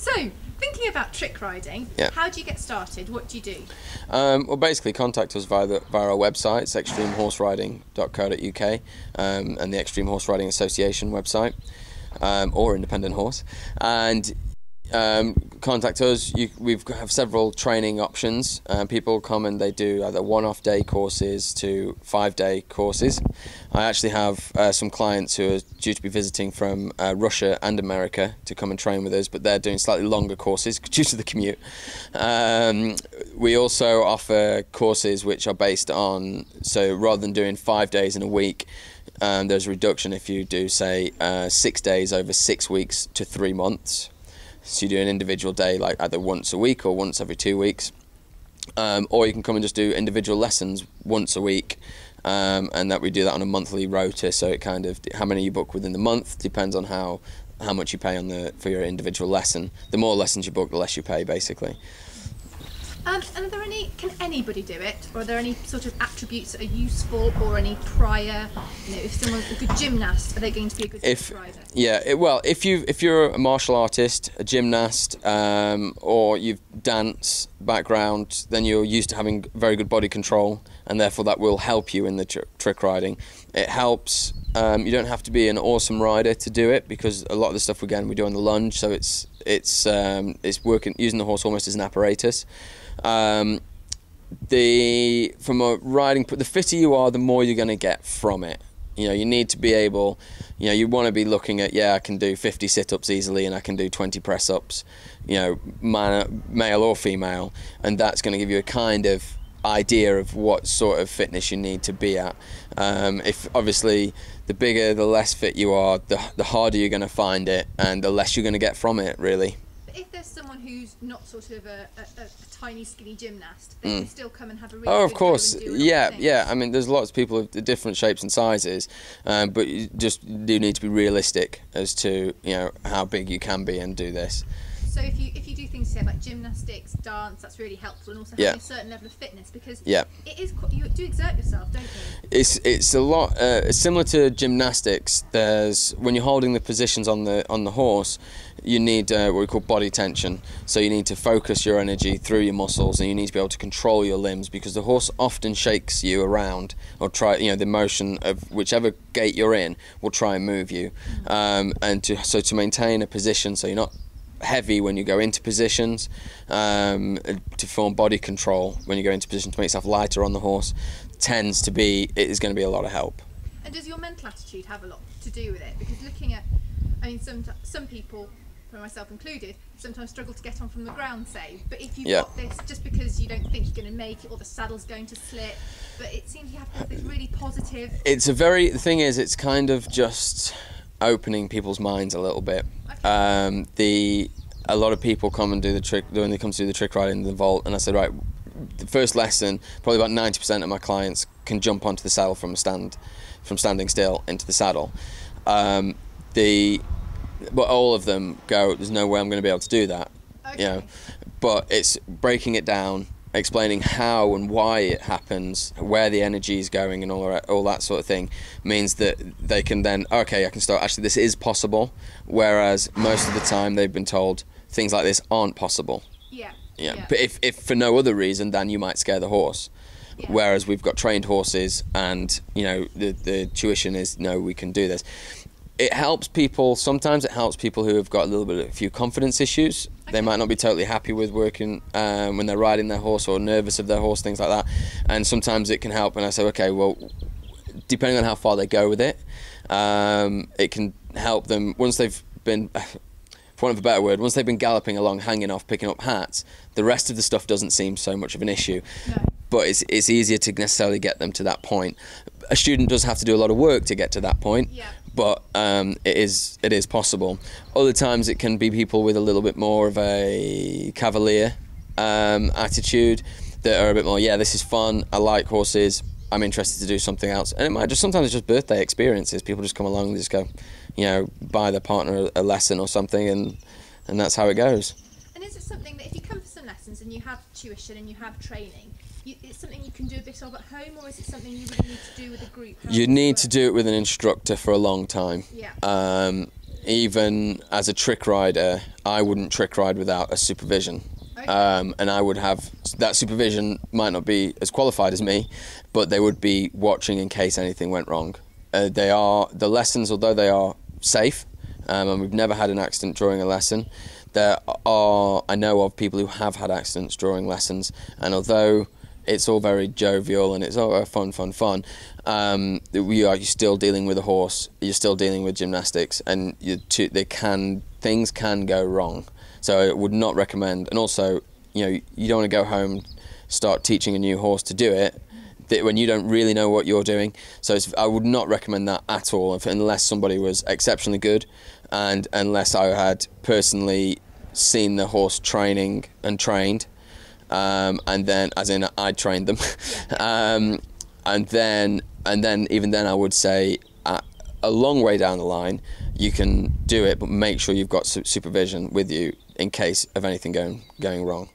So, thinking about trick riding, Yeah. how do you get started? What do you do? Well, basically, contact us via our website. It's extremehorseriding.co.uk, and the Extreme Horse Riding Association website, or Independent Horse. And contact us. We have several training options. People come and they do either one-off day courses to 5-day courses. I actually have some clients who are due to be visiting from Russia and America to come and train with us, but they're doing slightly longer courses due to the commute. We also offer courses which are based on, so rather than doing 5 days in a week, there's a reduction if you do, say, 6 days over 6 weeks to 3 months. So you do an individual day, like either once a week or once every 2 weeks, or you can come and just do individual lessons once a week, and that we do that on a monthly rota. So it kind of, how many you book within the month depends on how much you pay for your individual lesson. The more lessons you book, the less you pay, basically. And are there can anybody do it, or are there any sort of attributes that are useful, or any prior, if someone's a good gymnast, are they going to be a good trick rider? Yeah, if you're a martial artist, a gymnast, or you've dance background, then you're used to having very good body control, and therefore that will help you in the trick riding. It helps. You don't have to be an awesome rider to do it, because a lot of the stuff we do on the lunge, so it's working, using the horse almost as an apparatus. From a riding, the fitter you are, the more you're going to get from it. You need to be able, you want to be looking at, I can do 50 sit-ups easily, and I can do 20 press-ups, male or female, and that's going to give you a kind of idea of what sort of fitness you need to be at. If obviously the bigger, the less fit you are, the harder you're going to find it, and the less you're going to get from it, really. But if there's someone who's not sort of a tiny skinny gymnast, they can still come and have a really of good course, go and do a lot of things. yeah. I mean, there's lots of people of different shapes and sizes, but you just do need to be realistic as to how big you can be and do this. So if you do things like gymnastics, dance, that's really helpful, and also having a certain level of fitness, because it is you do exert yourself, don't you? It's a lot similar to gymnastics. When you're holding the positions on the horse, you need what we call body tension. So you need to focus your energy through your muscles, and you need to be able to control your limbs, because the horse often shakes you around, or the motion of whichever gait you're in will try and move you, and to maintain a position so you're not heavy when you go into positions, to form body control when you go into position, to make yourself lighter on the horse, it is going to be a lot of help. And does your mental attitude have a lot to do with it? Because looking at, some people, for myself included, sometimes struggle to get on from the ground, say, but if you've got this, just because you don't think you're going to make it, or the saddle's going to slip, but it seems you have to have this really positive... The thing is, it's kind of just opening people's minds a little bit. Okay. A lot of people come and do the trick, when they come to do the trick riding in the vault, and I said, right, the first lesson, probably about 90% of my clients can jump onto the saddle from standing still into the saddle. But all of them go, there's no way I'm going to be able to do that. Okay. But it's breaking it down, explaining how and why it happens, where the energy is going, and all that sort of thing, means that they can then, I can start, actually this is possible, whereas most of the time they've been told things like this aren't possible. Yeah. But if for no other reason than you might scare the horse. Yeah. Whereas we've got trained horses, and the tuition is, no, we can do this. It helps people. Sometimes it helps people who have got a few confidence issues. Okay. They might not be totally happy with working when they're riding their horse, or nervous of their horse, things like that. And sometimes it can help. And I say, okay, well, depending on how far they go with it, it can help them once they've been, for want of a better word, once they've been galloping along, hanging off, picking up hats. The rest of the stuff doesn't seem so much of an issue. No. But it's easier to necessarily get them to that point. A student does have to do a lot of work to get to that point. Yeah. But it is possible. Other times it can be people with a little bit more of a cavalier attitude, that are a bit more, this is fun, I like horses, I'm interested to do something else. And it might sometimes it's just birthday experiences. People just come along and just go, buy their partner a lesson or something, and that's how it goes. And is it something that if you come for some lessons and you have tuition and you have training, it's something you can do a bit of at home, or is it something you really need to do with a group? You need to do it with an instructor for a long time. Yeah. even as a trick rider, I wouldn't trick ride without a supervision. Okay. And I would have that supervision might not be as qualified as me, but they would be watching in case anything went wrong. The lessons, although they are safe, and we've never had an accident during a lesson, I know of people who have had accidents during lessons, and although it's all very jovial and it's all fun, you're still dealing with a horse, you're still dealing with gymnastics, and things can go wrong. So I would not recommend, and also, you don't want to go home, start teaching a new horse to do it when you don't really know what you're doing. So I would not recommend that at all, unless somebody was exceptionally good, and unless I had personally seen the horse training and trained, and then, as in I trained them, and then even then I would say a long way down the line you can do it, but make sure you've got supervision with you in case of anything going wrong.